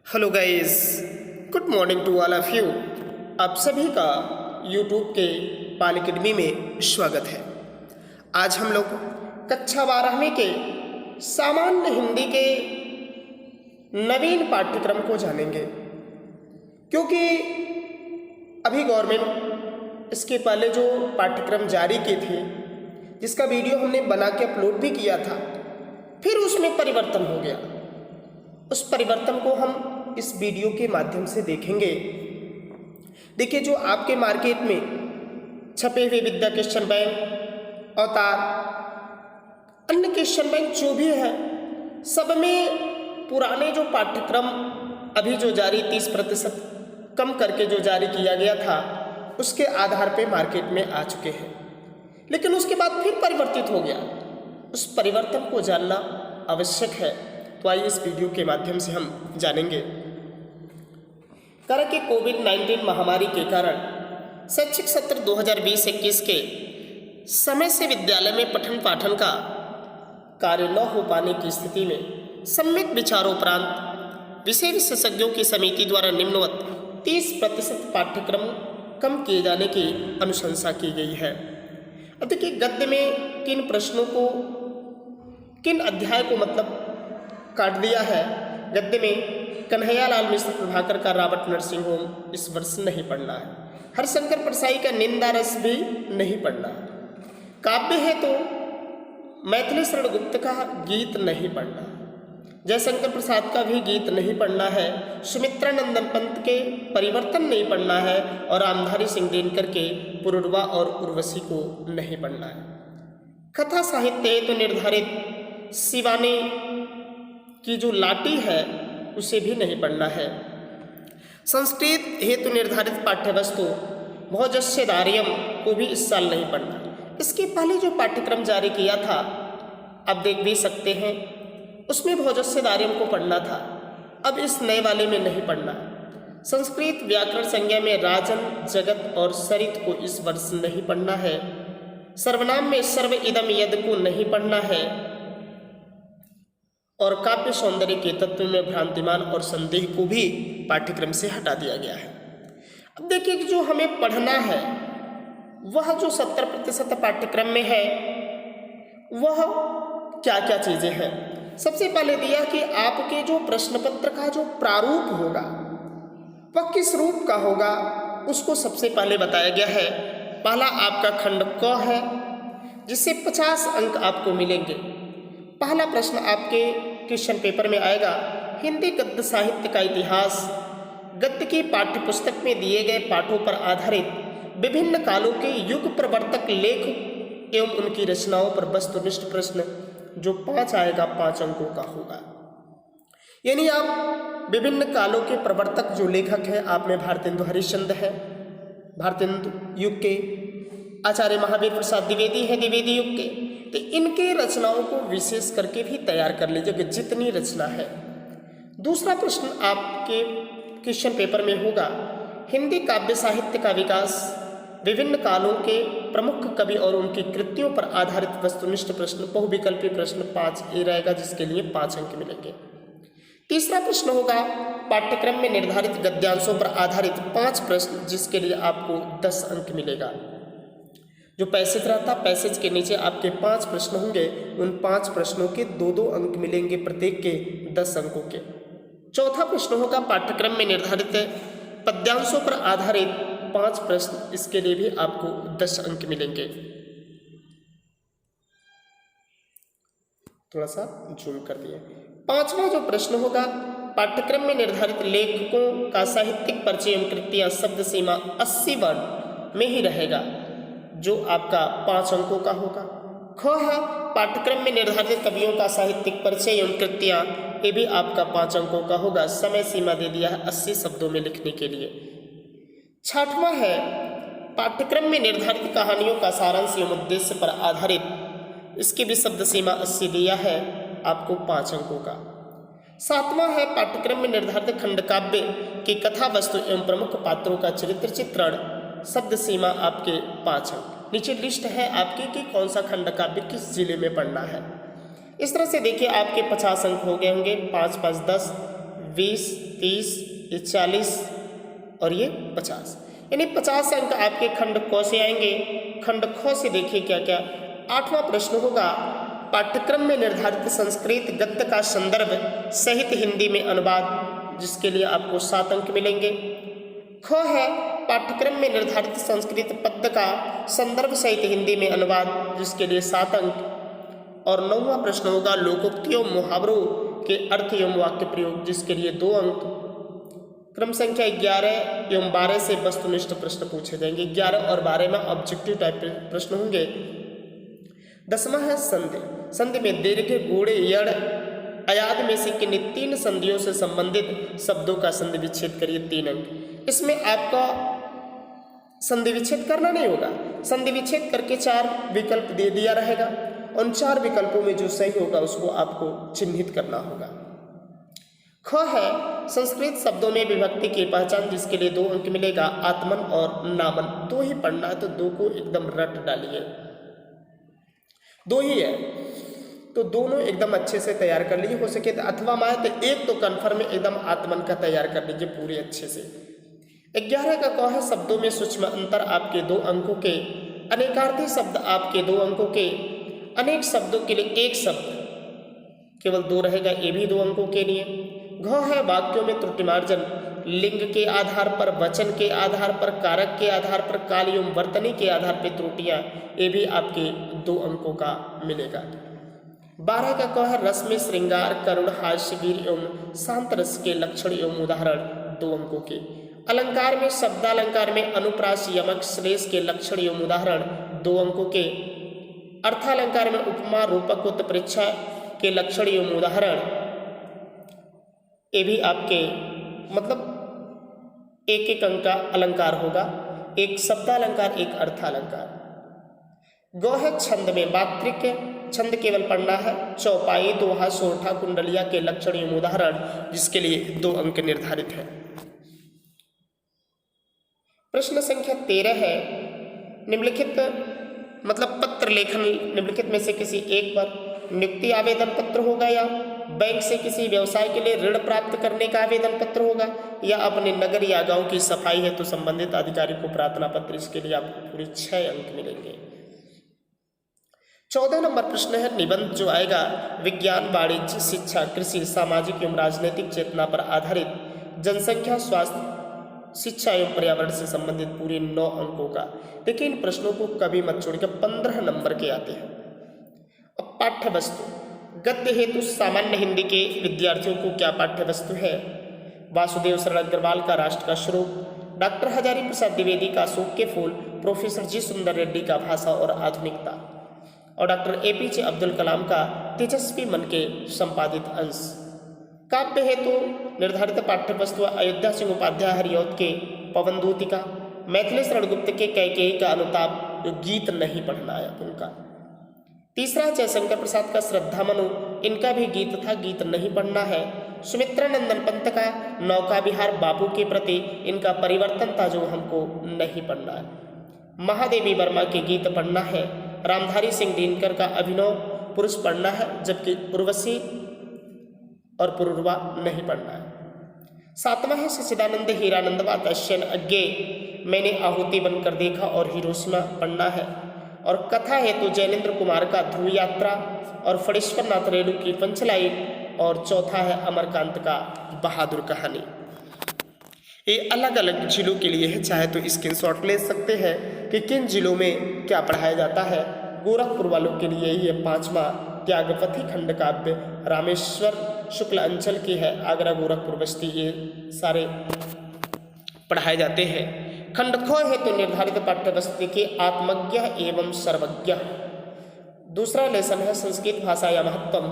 Hello guys, good morning to all of you. आप सभी का यूट्यूब के पाल अकेडमी में स्वागत है। आज हम लोग कक्षा 12वीं के सामान्य हिंदी के नवीन पाठ्यक्रम को जानेंगे, क्योंकि अभी गवर्नमेंट इसके पहले जो पाठ्यक्रम जारी किए थे, जिसका वीडियो हमने बना के अपलोड भी किया था, फिर उसमें परिवर्तन हो गया। उस परिवर्तन को हम इस वीडियो के माध्यम से देखेंगे। देखिए, जो आपके मार्केट में छपे हुए विद्या क्वेश्चन बैंक, अवतार, अन्य क्वेश्चन बैंक जो भी है, सब में पुराने जो पाठ्यक्रम अभी जो जारी 30% कम करके जो जारी किया गया था, उसके आधार पे मार्केट में आ चुके हैं। लेकिन उसके बाद फिर परिवर्तित हो गया। उस परिवर्तन को जानना आवश्यक है, तो आइए इस वीडियो के माध्यम से हम जानेंगे। कारण कि कोविड-19 महामारी के कारण शैक्षिक सत्र 2020-21 के समय से विद्यालय में पठन पाठन का कार्य न हो पाने की स्थिति में सम्यक विचारोपरांत विषय विशेषज्ञों की समिति द्वारा निम्नवत 30% पाठ्यक्रम कम किए जाने की अनुशंसा की गई है। अब देखिए, गद्य में किन प्रश्नों को, किन अध्याय को काट दिया है। गद्य में कन्हैयालाल मिश्र प्रभाकर का राबर्ट नर्सिंग होम इस वर्ष नहीं पढ़ना है। हरिशंकर परसाई का निंदा रस भी नहीं पढ़ना है। काव्य है तो मैथिली शरण गुप्त का गीत नहीं पढ़ना, जयशंकर प्रसाद का भी गीत नहीं पढ़ना है, सुमित्रा नंदन पंत के परिवर्तन नहीं पढ़ना है, और रामधारी सिंह दिनकर के पुरुरवा और उर्वशी को नहीं पढ़ना है। कथा साहित्य तो निर्धारित शिवानी की जो लाटी है उसे भी नहीं पढ़ना है। संस्कृत हेतु निर्धारित पाठ्यवस्तु भोजस्यदार्यम को भी इस साल नहीं पढ़ना। इसके पहले जो पाठ्यक्रम जारी किया था, आप देख भी सकते हैं, उसमें भोजस्यदार्यम को पढ़ना था। अब इस नए वाले में नहीं पढ़ना। संस्कृत व्याकरण संज्ञा में राजन, जगत और सरित को इस वर्ष नहीं पढ़ना है। सर्वनाम में सर्व इदम यद को नहीं पढ़ना है, और काव्य सौंदर्य के तत्व में भ्रांतिमान और संदेह को भी पाठ्यक्रम से हटा दिया गया है। अब देखिए कि जो हमें पढ़ना है, वह जो 70% पाठ्यक्रम में है, वह क्या क्या चीज़ें हैं। सबसे पहले दिया कि आपके जो प्रश्न पत्र का जो प्रारूप होगा, वह किस रूप का होगा, उसको सबसे पहले बताया गया है। पहला आपका खंड क है, जिससे 50 अंक आपको मिलेंगे। पहला प्रश्न आपके क्वेश्चन पेपर में आएगा, हिंदी गद्य साहित्य का इतिहास। गद्य की पाठ्यपुस्तक में दिए गए पाठों पर आधारित विभिन्न कालों के युग प्रवर्तक लेख एवं उनकी रचनाओं पर वस्तुनिष्ठ प्रश्न, जो 5 आएगा, 5 अंकों का होगा। यानी आप विभिन्न कालों के प्रवर्तक जो लेखक हैं, आप में भारतेंदु हरिश्चंद्र है, भारतेंदु युग के, आचार्य महावीर प्रसाद द्विवेदी है, द्विवेदी युग के, तो इनके रचनाओं को विशेष करके भी तैयार कर लीजिए जितनी रचना है। दूसरा प्रश्न आपके क्वेश्चन पेपर में होगा, हिंदी काव्य साहित्य का विकास, विभिन्न कालों के प्रमुख कवि और उनकी कृतियों पर आधारित वस्तुनिष्ठ प्रश्न, बहुविकल्पी प्रश्न 5 ए रहेगा, जिसके लिए 5 अंक मिलेंगे। तीसरा प्रश्न होगा पाठ्यक्रम में निर्धारित गद्यांशों पर आधारित 5 प्रश्न, जिसके लिए आपको 10 अंक मिलेगा। जो पैसेज रहता, पैसेज के नीचे आपके 5 प्रश्न होंगे, उन 5 प्रश्नों के 2-2 अंक मिलेंगे, प्रत्येक के 10 अंकों के। चौथा प्रश्न होगा पाठ्यक्रम में निर्धारित पद्यांशों पर आधारित 5 प्रश्न, इसके लिए भी आपको 10 अंक मिलेंगे। थोड़ा सा जूम कर दिए। पांचवा जो प्रश्न होगा, पाठ्यक्रम में निर्धारित लेखकों का साहित्यिक परिचय एवं कृतियां शब्द सीमा 80 वर्ण में ही रहेगा, जो आपका 5 अंकों का होगा। ख है पाठ्यक्रम में निर्धारित कवियों का साहित्यिक परिचय एवं कृतियां, ये भी आपका 5 अंकों का होगा। समय सीमा दे दिया है 80 शब्दों में लिखने के लिए। छठवां है पाठ्यक्रम में निर्धारित कहानियों का सारांश एवं उद्देश्य पर आधारित, इसकी भी शब्द सीमा 80 दिया है, आपको 5 अंकों का। सातवां है पाठ्यक्रम में निर्धारित खंड काव्य की कथा वस्तु एवं प्रमुख पात्रों का चरित्र चित्रण, शब्द सीमा आपके 5 अंक। नीचे लिस्ट है आपकी कि कौन सा खंड काव्य किस जिले में पढ़ना है। इस तरह से देखिए आपके 50 अंक हो गए होंगे, 5 5 10, 20, 30, ये 40 और ये 50, यानी 50 अंक आपके खंड क से आएंगे। खंड ख से देखिए क्या क्या। 8वां प्रश्न होगा, पाठ्यक्रम में निर्धारित संस्कृत गद्य का संदर्भ सहित हिंदी में अनुवाद, जिसके लिए आपको 7 अंक मिलेंगे। ख है, पाठ्यक्रम में निर्धारित संस्कृत पद्य का संदर्भ सहित हिंदी में अनुवाद, जिसके लिए 7 अंक। और 9वां प्रश्न होगा, लोकोक्तियों मुहावरों के अर्थ एवं वाक्य प्रयोग, जिसके लिए 2 अंक। क्रम संख्या 11 एवं 12 से वस्तुनिष्ठ प्रश्न पूछे जाएंगे। 11 और 12 में ऑब्जेक्टिव टाइप प्रश्न होंगे। 10वां है संधि। संधि में दीर्घ, गूढ़, यड़, अयाद में से किन्हीं 3 संधियों से संबंधित शब्दों का संधि विच्छेद करिए, 3 अंक। इसमें आपका संधि विच्छेद करना नहीं होगा, संधि विच्छेद करके 4 विकल्प दे दिया रहेगा। उन 4 विकल्पों में जो सही होगा उसको आपको चिन्हित करना होगा। ख है, संस्कृत शब्दों में विभक्ति की पहचान, जिसके लिए 2 अंक मिलेगा। आत्मन और नामन 2 ही पढ़ना है, तो 2 को एकदम रट डालिए, 2 ही है तो दोनों एकदम अच्छे से तैयार कर लीजिए। हो सके तो अथवा माए तो 1 तो कन्फर्म में एकदम आत्मन का तैयार कर लीजिए पूरे अच्छे से। 11 का क है, शब्दों में सूक्ष्म अंतर आपके 2 अंकों के, अनेकार्थी शब्द आपके 2 अंकों के, अनेक शब्दों के लिए 1 शब्द केवल 2 रहेगा, ये भी 2 अंकों के लिए। घ है, वाक्यों में त्रुटि मार्जन, लिंग के आधार पर, वचन के आधार पर, कारक के आधार पर, काल एवं वर्तनी के आधार पर त्रुटियां, ये भी आपके 2 अंकों का मिलेगा। 12 का क है, रस में श्रृंगार, करुण, हास्य, वीर एवं शांत रस के लक्षण एवं उदाहरण, 2 अंकों के। अलंकार में शब्दालंकार में अनुप्रास, यमक, श्लेष के लक्षण एवं उदाहरण, 2 अंकों के। अर्थालंकार में उपमा, रूपक, उत्प्रेक्षा के लक्षण एवं उदाहरण, ये भी आपके मतलब 1-1 अंक का अलंकार होगा, 1 शब्दालंकार, 1 अर्थालंकार। ग है, छंद में मात्रिक छंद केवल पढ़ना है, चौपाई, दोहा, सोरठा, कुंडलिया के लक्षण एवं उदाहरण, जिसके लिए 2 अंक निर्धारित है। प्रश्न संख्या 13 है, निम्नलिखित मतलब पत्र लेखन निम्नलिखित में से किसी एक पर, नियुक्ति आवेदन पत्र होगा, या बैंक से किसी व्यवसाय के लिए ऋण प्राप्त करने का आवेदन पत्र होगा, या अपने नगर या गांव की सफाई है तो संबंधित अधिकारी को प्रार्थना पत्र, इसके लिए आपको पूरे 6 अंक मिलेंगे। 14 नंबर प्रश्न है, निबंध जो आएगा, विज्ञान, वाणिज्य, शिक्षा, कृषि, सामाजिक एवं राजनीतिक चेतना पर आधारित, जनसंख्या, स्वास्थ्य, शिक्षा एवं पर्यावरण से संबंधित, पूरे 9 अंकों का। देखिए इन प्रश्नों को कभी मत छोड़िए, 15 नंबर के आते हैं। अब पाठ्य वस्तु, गद्य हेतु सामान्य हिंदी के विद्यार्थियों को क्या पाठ्य वस्तु है? वासुदेव शरण अग्रवाल का राष्ट्र का स्वरूप, डॉक्टर हजारी प्रसाद द्विवेदी का अशोक के फूल, प्रोफेसर जी सुंदर रेड्डी का भाषा और आधुनिकता, और डॉक्टर APJ अब्दुल कलाम का तेजस्वी मन के संपादित अंश। काव्य हेतु निर्धारित पाठ्य वस्तु, अयोध्या सिंह उपाध्याय हरिऔध के पवनदूतिका, मैथिली शरण गुप्त के कैकेयी का अनुताप, जो गीत नहीं पढ़ना है उनका। तीसरा जयशंकर प्रसाद का श्रद्धा मनु, इनका भी गीत था, गीत नहीं पढ़ना है। सुमित्रा नंदन पंत का नौका विहार बापू के प्रति, इनका परिवर्तन था जो हमको नहीं पढ़ना है। महादेवी वर्मा के गीत पढ़ना है। रामधारी सिंह दिनकर का अभिनव पुरुष पढ़ना है, जबकि उर्वशी और पुरुरवा नहीं पढ़ना है। 7वां है सच्चिदानंद हीरानंद वात्स्यन अज्ञे, मैंने आहुति बनकर देखा और हिरोशिमा पढ़ना है। और कथा हेतु जैनेन्द्र कुमार का ध्रुव यात्रा और फणीश्वर नाथ रेणु की पंचलाइन, और चौथा है अमरकांत का बहादुर कहानी। ये अलग अलग जिलों के लिए है, चाहे तो स्क्रीनशॉट ले सकते हैं कि किन जिलों में क्या पढ़ाया जाता है। गोरखपुर वालों के लिए ये 5वां त्यागपथी खंड काव्य रामेश्वर शुक्ल अंचल की है, आगरा, गोरखपुर, बस्ती, ये सारे पढ़ाए जाते हैं। खंड ख है तो निर्धारित पाठ्य वस्तु के आत्मज्ञ एवं सर्वज्ञ। दूसरा लेसन है संस्कृत भाषा या महत्वम।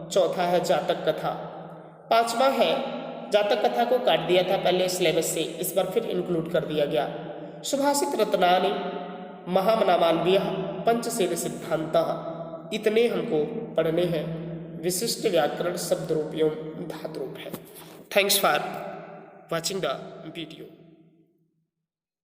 चौथा है जातक कथा। 5वां है जातक कथा को काट दिया था पहले सिलेबस से, इस बार फिर इंक्लूड कर दिया गया। सुभाषित रत्नानि, महामना मालवीय, पंचशील सिद्धांत, इतने हमको पढ़ने हैं। विशिष्ट व्याकरण शब्द रूप एवं धातु रूप है। Thanks for watching the video.